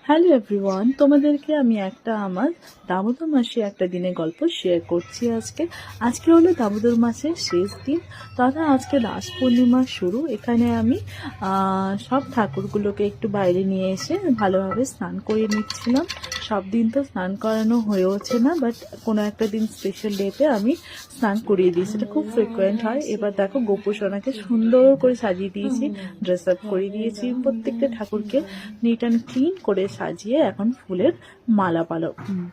Hello everyone, তোমাদেরকে আমি আমার দামোদর মাসে একটা দিনের গল্প শেয়ার করছি। আজকে হলো দামোদর মাসের শেষ দিন, তথা আজকে রাস পূর্ণিমার শুরু। এখানে আমি সব ঠাকুরগুলোকে একটু বাইরে নিয়ে এসে ভালোভাবে স্নান করিয়ে নিচ্ছিলাম। সব দিন তো স্নান করানো হয়ে ওঠে না, বাট কোনো একটা দিন স্পেশাল ডেতে আমি স্নান করিয়ে দিই, সেটা খুব ফ্রিকোয়েন্ট হয়। এবার দেখো গোপুসোনাকে সুন্দর করে সাজিয়ে দিয়েছি, ড্রেস আপ করে দিয়েছি। প্রত্যেকটা ঠাকুরকে নিট অ্যান্ড ক্লিন করে সাজিয়ে এখন ফুলের মালা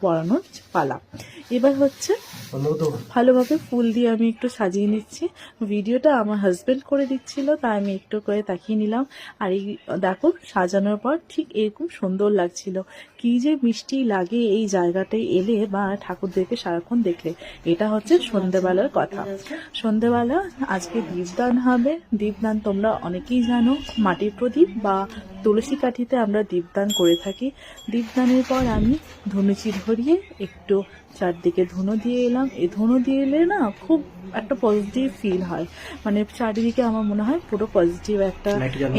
পরানোর পালা। এবার হচ্ছে ভালোভাবে ফুল দিয়ে আমি একটু সাজিয়ে নিচ্ছি। ভিডিওটা আমার হাজবেন্ড করে দিচ্ছিল, তাই আমি একটু করে তাকিয়ে নিলাম। আর এই দেখো, সাজানোর পর ঠিক এরকম সুন্দর লাগছিল। কি যে মিষ্টি লাগে এই জায়গাটায় এলে বা ঠাকুরদেরকে সারাক্ষণ দেখলে। এটা হচ্ছে সন্ধেবেলার কথা। সন্ধেবেলা আজকে দীপদান হবে। দীপদান তোমরা অনেকেই জানো, মাটির প্রদীপ বা তুলসী কাঠিতে আমরা দীপদান করে থাকি। দীপদানের পর আমি ধনুচি ধরিয়ে একটু চারদিকে ধুনো দিয়ে এলাম। এই ধুনো দিয়ে এলে না, খুব একটা পজিটিভ ফিল হয়, মানে চারিদিকে আমার মনে হয় পুরো পজিটিভ একটা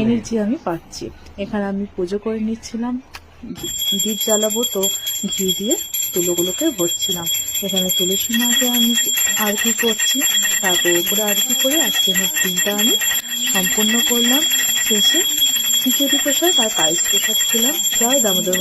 এনার্জি আমি পাচ্ছি। এখানে আমি পুজো করে নিচ্ছিলাম, দীপ জ্বালাবো, তো ঘি দিয়ে তুলোগুলোকে ভরছিলাম। এখানে তুলসী মাকে আমি আরতি করছি, তারপর উপরে আরতি করে আজকে আমার দিনটা আমি সম্পূর্ণ করলাম। শেষে খিচুড়ি প্রসাদ আর পায়েস প্রসাদ খেলাম। জয় দামোদর।